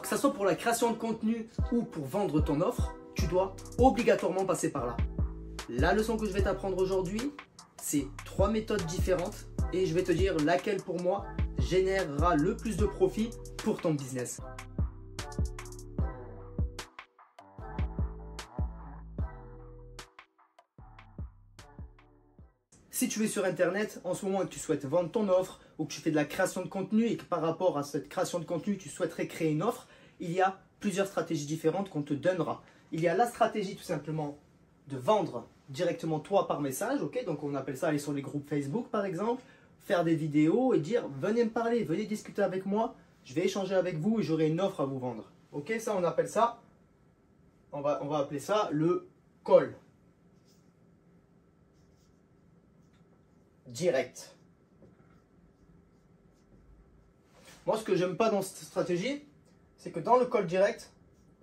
Que ce soit pour la création de contenu ou pour vendre ton offre, tu dois obligatoirement passer par là. La leçon que je vais t'apprendre aujourd'hui, c'est 3 méthodes différentes et je vais te dire laquelle pour moi générera le plus de profit pour ton business. Si tu es sur Internet en ce moment et que tu souhaites vendre ton offre ou que tu fais de la création de contenu et que par rapport à cette création de contenu, tu souhaiterais créer une offre, il y a plusieurs stratégies différentes qu'on te donnera. Il y a la stratégie tout simplement de vendre directement toi par message, ok? Donc on appelle ça aller sur les groupes Facebook par exemple, faire des vidéos et dire venez me parler, venez discuter avec moi, je vais échanger avec vous et j'aurai une offre à vous vendre. Ok, ça on appelle ça, on va appeler ça le call. Direct. Moi, ce que j'aime pas dans cette stratégie, c'est que dans le call direct,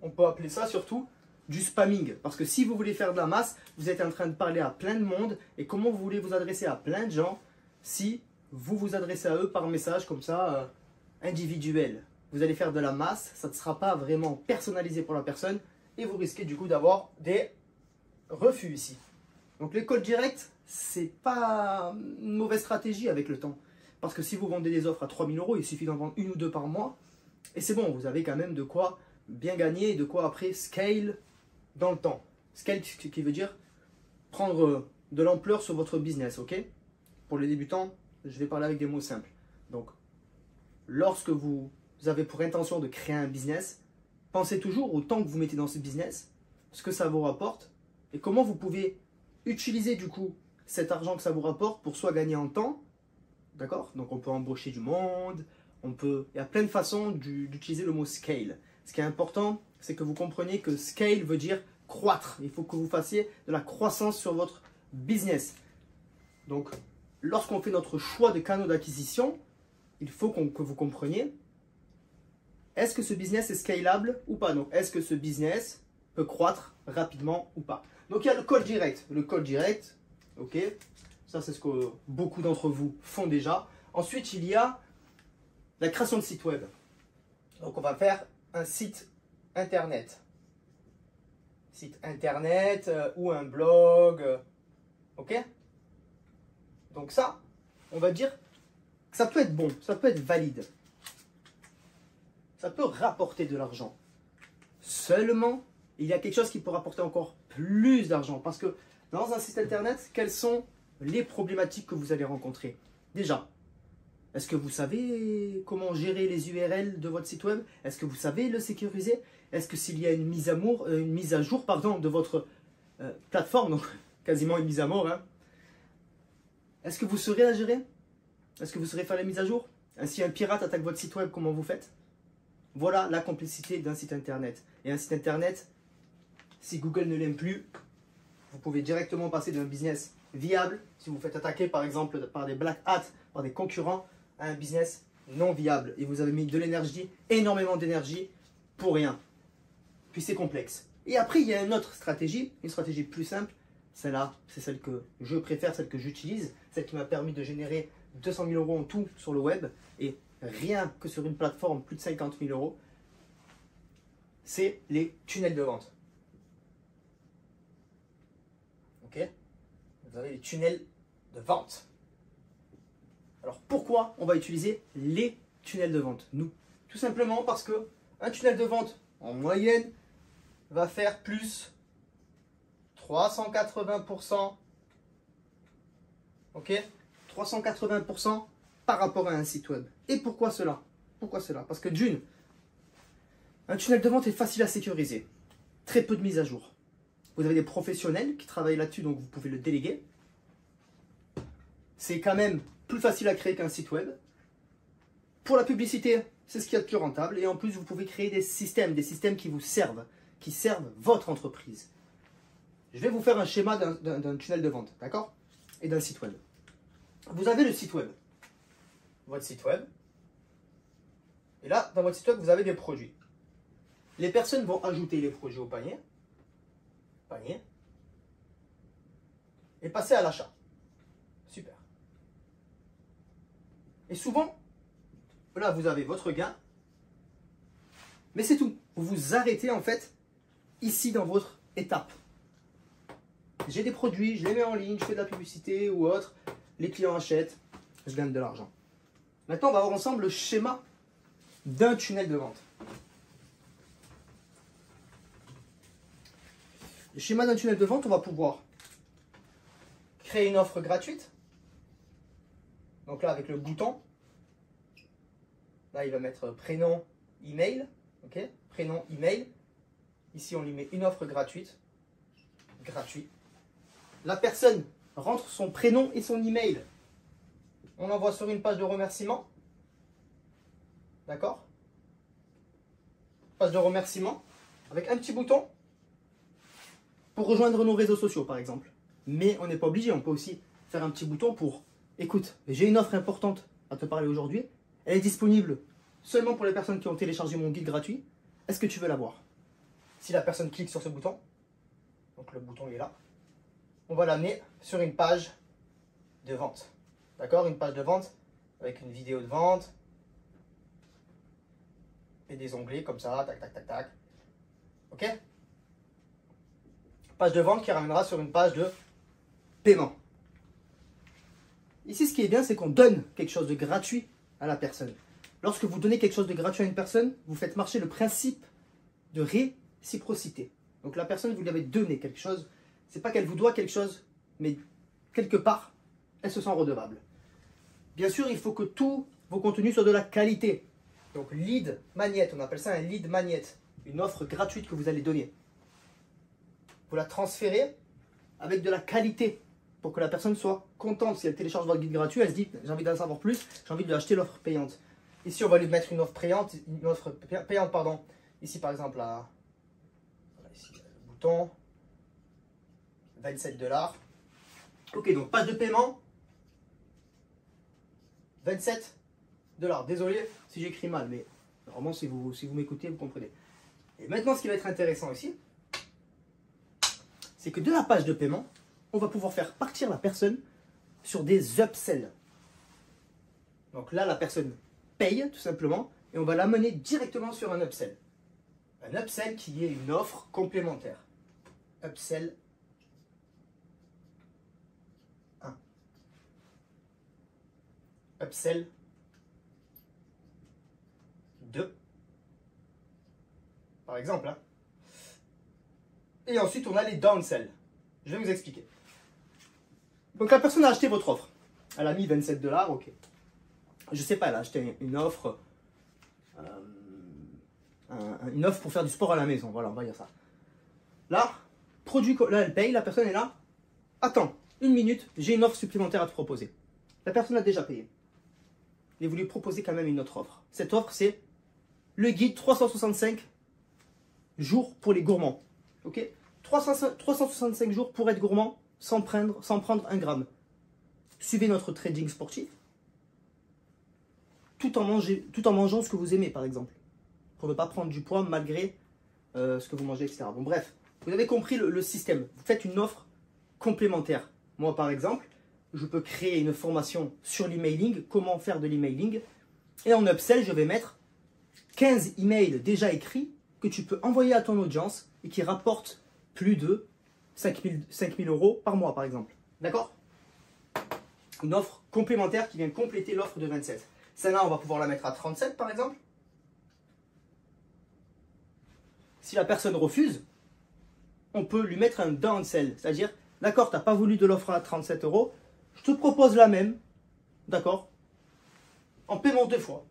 on peut appeler ça surtout du spamming. Parce que si vous voulez faire de la masse, vous êtes en train de parler à plein de monde. Et comment vous voulez vous adresser à plein de gens si vous vous adressez à eux par message comme ça, individuel? Vous allez faire de la masse, ça ne sera pas vraiment personnalisé pour la personne et vous risquez du coup d'avoir des refus ici. Donc les calls directs, c'est pas une mauvaise stratégie avec le temps. Parce que si vous vendez des offres à 3 000 €, il suffit d'en vendre une ou deux par mois. Et c'est bon, vous avez quand même de quoi bien gagner et de quoi après scale dans le temps. Scale qui veut dire prendre de l'ampleur sur votre business, ok? Pour les débutants, je vais parler avec des mots simples. Donc, lorsque vous avez pour intention de créer un business, pensez toujours au temps que vous mettez dans ce business, ce que ça vous rapporte et comment vous pouvez utiliser du coup cet argent que ça vous rapporte pour soit gagner en temps, d'accord? Donc on peut embaucher du monde, il y a plein de façons d'utiliser le mot scale. Ce qui est important, c'est que vous compreniez que scale veut dire croître. Il faut que vous fassiez de la croissance sur votre business. Donc lorsqu'on fait notre choix de canaux d'acquisition, il faut que vous compreniez, est-ce que ce business est scalable ou pas? Donc est-ce que ce business peut croître rapidement ou pas? Donc il y a le call direct. Le call direct, ok, ça c'est ce que beaucoup d'entre vous font déjà. Ensuite, il y a la création de site web. Donc on va faire un site internet. Site internet ou un blog, ok? Donc ça, on va dire que ça peut être bon, ça peut être valide. Ça peut rapporter de l'argent. Seulement, il y a quelque chose qui peut rapporter encore plus d'argent. Parce que dans un site internet, quelles sont les problématiques que vous allez rencontrer? Déjà, est-ce que vous savez comment gérer les URL de votre site web? Est-ce que vous savez le sécuriser? Est-ce que s'il y a une mise à jour de votre plateforme, donc quasiment une mise à mort, hein, est-ce que vous saurez la gérer? Est-ce que vous saurez faire les mises à jour? Si un pirate attaque votre site web, comment vous faites? Voilà la complexité d'un site internet. Et un site internet, si Google ne l'aime plus, vous pouvez directement passer d'un business viable, si vous faites attaquer par exemple par des black hats, par des concurrents, à un business non viable. Et vous avez mis de l'énergie, énormément d'énergie, pour rien. Puis c'est complexe. Et après, il y a une autre stratégie, une stratégie plus simple. Celle-là, c'est celle que je préfère, celle que j'utilise, celle qui m'a permis de générer 200 000 € en tout sur le web. Et rien que sur une plateforme, plus de 50 000 €, c'est les tunnels de vente. Ok? Vous avez les tunnels de vente. Alors pourquoi on va utiliser les tunnels de vente? Nous, tout simplement parce que un tunnel de vente en moyenne va faire plus 380%. Ok? 380% par rapport à un site web. Et pourquoi cela? Pourquoi cela? Parce que d'une, un tunnel de vente est facile à sécuriser. Très peu de mises à jour. Vous avez des professionnels qui travaillent là-dessus, donc vous pouvez le déléguer. C'est quand même plus facile à créer qu'un site web. Pour la publicité, c'est ce qu'il y a de plus rentable. Et en plus, vous pouvez créer des systèmes qui vous servent, qui servent votre entreprise. Je vais vous faire un schéma d'un tunnel de vente, d'accord? Et d'un site web. Vous avez le site web. Votre site web. Et là, dans votre site web, vous avez des produits. Les personnes vont ajouter les produits au panier. Et passer à l'achat. Super. Et souvent, là, vous avez votre gain. Mais c'est tout. Vous vous arrêtez en fait ici dans votre étape. J'ai des produits, je les mets en ligne, je fais de la publicité ou autre. Les clients achètent, je gagne de l'argent. Maintenant, on va voir ensemble le schéma d'un tunnel de vente. Le schéma d'un tunnel de vente, on va pouvoir créer une offre gratuite. Donc là, avec le bouton, là, il va mettre prénom, email. Ok, prénom, email. Ici, on lui met une offre gratuite. Gratuit. La personne rentre son prénom et son email. On l'envoie sur une page de remerciement. D'accord? Page de remerciement avec un petit bouton pour rejoindre nos réseaux sociaux, par exemple. Mais on n'est pas obligé. On peut aussi faire un petit bouton pour écoute, j'ai une offre importante à te parler aujourd'hui. Elle est disponible seulement pour les personnes qui ont téléchargé mon guide gratuit. Est-ce que tu veux l'avoir? Si la personne clique sur ce bouton, donc le bouton est là, on va l'amener sur une page de vente. D'accord? Une page de vente avec une vidéo de vente et des onglets comme ça, tac, tac, tac, tac. Ok? Page de vente qui ramènera sur une page de paiement. Ici, ce qui est bien, c'est qu'on donne quelque chose de gratuit à la personne. Lorsque vous donnez quelque chose de gratuit à une personne, vous faites marcher le principe de réciprocité. Donc la personne, vous lui avez donné quelque chose. C'est pas qu'elle vous doit quelque chose, mais quelque part, elle se sent redevable. Bien sûr, il faut que tous vos contenus soient de la qualité. Donc lead magnet, on appelle ça un lead magnet. Une offre gratuite que vous allez donner. Vous la transférez avec de la qualité pour que la personne soit contente. Si elle télécharge votre guide gratuit, elle se dit j'ai envie d'en savoir plus, j'ai envie de lui acheter l'offre payante. Ici, on va lui mettre une offre payante, pardon. Ici, par exemple, là, ici, le bouton, 27 $. Ok, donc page de paiement, 27 $. Désolé si j'écris mal, mais normalement, si vous m'écoutez, vous comprenez. Et maintenant, ce qui va être intéressant ici, c'est que de la page de paiement, on va pouvoir faire partir la personne sur des upsells. Donc là, la personne paye tout simplement et on va l'amener directement sur un upsell. Un upsell qui est une offre complémentaire. Upsell 1. Upsell 2. Par exemple. Hein. Et ensuite, on a les downsell. Je vais vous expliquer. Donc la personne a acheté votre offre. Elle a mis 27 $, ok. Je sais pas, elle a acheté une offre. Une offre pour faire du sport à la maison. Voilà, on va dire ça. Là, là, elle paye, la personne est là. Attends, une minute, j'ai une offre supplémentaire à te proposer. La personne a déjà payé. Et vous lui proposez quand même une autre offre. Cette offre, c'est le guide 365 jours pour les gourmands. Ok, 365 jours pour être gourmand sans prendre un gramme. Suivez notre trading sportif tout en mangeant ce que vous aimez, par exemple. Pour ne pas prendre du poids malgré ce que vous mangez, etc. Bon, bref, vous avez compris le système. Vous faites une offre complémentaire. Moi, par exemple, je peux créer une formation sur l'emailing, comment faire de l'emailing. Et en upsell, je vais mettre 15 emails déjà écrits que tu peux envoyer à ton audience et qui rapportent plus de 5 000 € par mois, par exemple. D'accord? Une offre complémentaire qui vient compléter l'offre de 27. Celle-là, on va pouvoir la mettre à 37, par exemple. Si la personne refuse, on peut lui mettre un downsell. C'est-à-dire, d'accord, tu n'as pas voulu de l'offre à 37 €, je te propose la même, d'accord, en paiement 2 fois.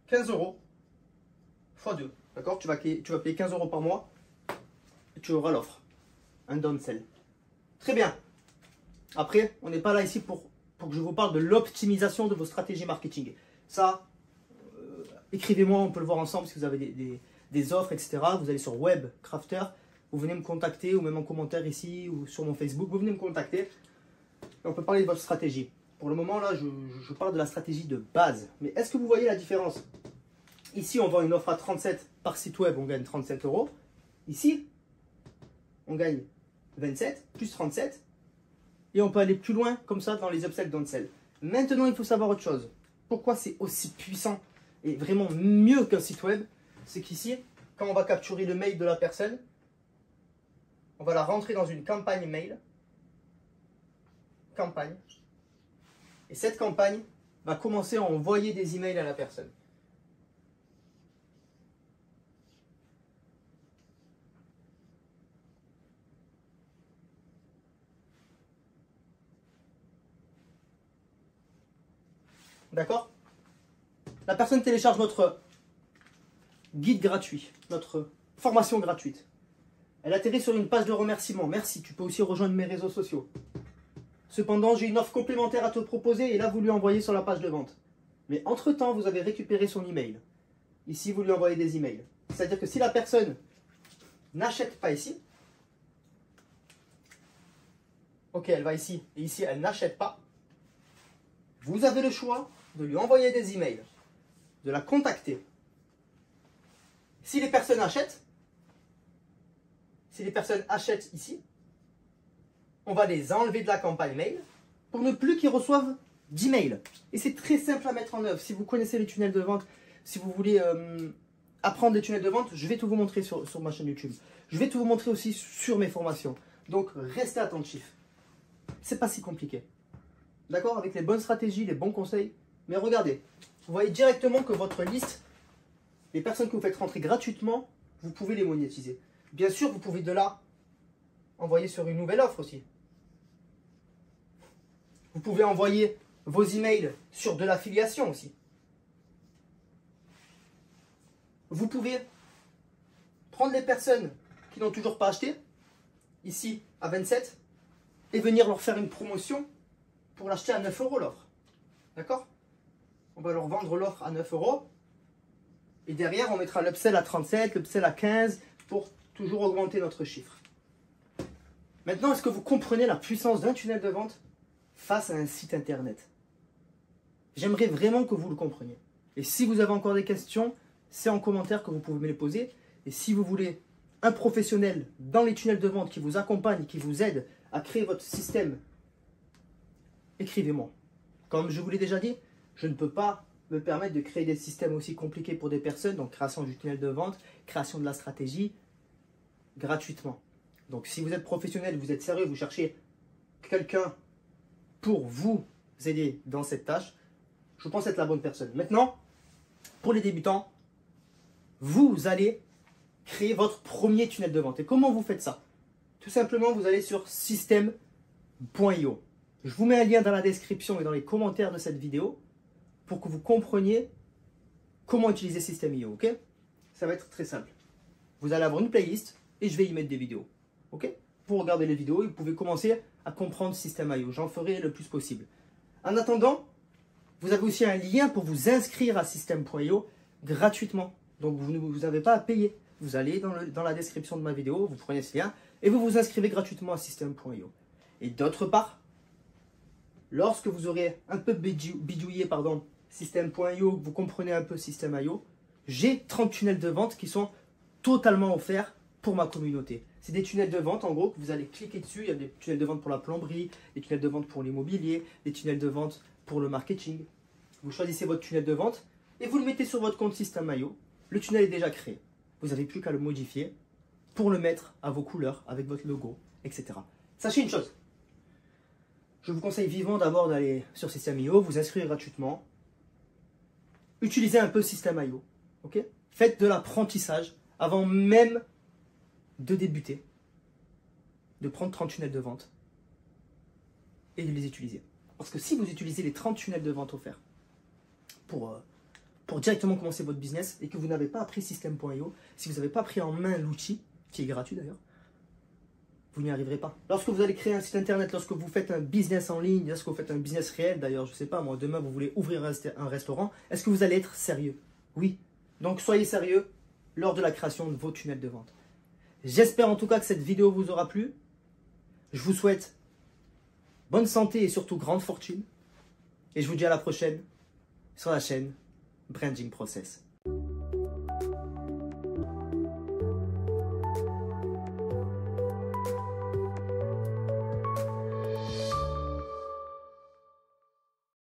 15 € x 2. D'accord, tu vas payer 15 € par mois et tu auras l'offre. Un downsell. Très bien. Après, on n'est pas là ici pour que je vous parle de l'optimisation de vos stratégies marketing. Ça, écrivez-moi, on peut le voir ensemble si vous avez des offres, etc. Vous allez sur Webcrafter, vous venez me contacter ou même en commentaire ici ou sur mon Facebook, vous venez me contacter et on peut parler de votre stratégie. Pour le moment, là, je parle de la stratégie de base. Mais est-ce que vous voyez la différence? Ici, on vend une offre à 37 par site web, on gagne 37 €. Ici, on gagne 27 plus 37. Et on peut aller plus loin comme ça dans les upsells, downsell. Maintenant, il faut savoir autre chose. Pourquoi c'est aussi puissant et vraiment mieux qu'un site web, c'est qu'ici, quand on va capturer le mail de la personne, on va la rentrer dans une campagne mail. Campagne. Et cette campagne va commencer à envoyer des emails à la personne. D'accord? La personne télécharge notre guide gratuit, notre formation gratuite. Elle atterrit sur une page de remerciement. Merci, tu peux aussi rejoindre mes réseaux sociaux. Cependant, j'ai une offre complémentaire à te proposer et là, vous lui envoyez sur la page de vente. Mais entre-temps, vous avez récupéré son email. Ici, vous lui envoyez des emails. C'est-à-dire que si la personne n'achète pas ici, ok, elle va ici, et ici, elle n'achète pas, vous avez le choix de lui envoyer des emails, de la contacter. Si les personnes achètent ici, on va les enlever de la campagne mail pour ne plus qu'ils reçoivent d'emails. Et c'est très simple à mettre en œuvre. Si vous connaissez les tunnels de vente, si vous voulez apprendre les tunnels de vente, je vais tout vous montrer sur ma chaîne YouTube. Je vais tout vous montrer aussi sur mes formations. Donc, restez attentifs. C'est pas si compliqué. D'accord? Avec les bonnes stratégies, les bons conseils. Mais regardez, vous voyez directement que votre liste, les personnes que vous faites rentrer gratuitement, vous pouvez les monétiser. Bien sûr, vous pouvez de là envoyer sur une nouvelle offre aussi. Vous pouvez envoyer vos emails sur de l'affiliation aussi. Vous pouvez prendre les personnes qui n'ont toujours pas acheté, ici à 27, et venir leur faire une promotion pour l'acheter à 9 € l'offre. D'accord? On va leur vendre l'offre à 9 €. Et derrière, on mettra l'upsell à 37, l'upsell à 15 pour toujours augmenter notre chiffre. Maintenant, est-ce que vous comprenez la puissance d'un tunnel de vente face à un site internet? J'aimerais vraiment que vous le compreniez. Et si vous avez encore des questions, c'est en commentaire que vous pouvez me les poser. Et si vous voulez un professionnel dans les tunnels de vente qui vous accompagne, qui vous aide à créer votre système, écrivez-moi. Comme je vous l'ai déjà dit, je ne peux pas me permettre de créer des systèmes aussi compliqués pour des personnes, donc création du tunnel de vente, création de la stratégie, gratuitement. Donc si vous êtes professionnel, vous êtes sérieux, vous cherchez quelqu'un pour vous aider dans cette tâche, je pense être la bonne personne. Maintenant, pour les débutants, vous allez créer votre premier tunnel de vente. Et comment vous faites ça? Tout simplement, vous allez sur system.io. Je vous mets un lien dans la description et dans les commentaires de cette vidéo pour que vous compreniez comment utiliser System.io, ok? Ça va être très simple. Vous allez avoir une playlist et je vais y mettre des vidéos, ok? Pour regarder les vidéos, vous pouvez commencer à comprendre System.io. J'en ferai le plus possible. En attendant, vous avez aussi un lien pour vous inscrire à System.io gratuitement. Donc, vous n'avez pas à payer. Vous allez dans la description de ma vidéo, vous prenez ce lien et vous vous inscrivez gratuitement à System.io. Et d'autre part, lorsque vous aurez un peu bidouillé System.io, vous comprenez un peu System.io, j'ai 30 tunnels de vente qui sont totalement offerts pour ma communauté. C'est des tunnels de vente en gros que vous allez cliquer dessus. Il y a des tunnels de vente pour la plomberie, des tunnels de vente pour l'immobilier, des tunnels de vente pour le marketing. Vous choisissez votre tunnel de vente et vous le mettez sur votre compte System.io. Le tunnel est déjà créé. Vous n'avez plus qu'à le modifier pour le mettre à vos couleurs, avec votre logo, etc. Sachez une chose. Je vous conseille vivement d'abord d'aller sur System.io, vous inscrire gratuitement. Utilisez un peu System.io. Okay? Faites de l'apprentissage avant même de débuter. De prendre 30 tunnels de vente et de les utiliser. Parce que si vous utilisez les 30 tunnels de vente offerts pour directement commencer votre business et que vous n'avez pas appris System.io, si vous n'avez pas pris en main l'outil, qui est gratuit d'ailleurs, vous n'y arriverez pas. Lorsque vous allez créer un site internet, lorsque vous faites un business en ligne, lorsque vous faites un business réel, d'ailleurs, je ne sais pas, moi, demain, vous voulez ouvrir un restaurant, est-ce que vous allez être sérieux? Oui. Donc, soyez sérieux lors de la création de vos tunnels de vente. J'espère en tout cas que cette vidéo vous aura plu. Je vous souhaite bonne santé et surtout grande fortune. Et je vous dis à la prochaine sur la chaîne Branding Process.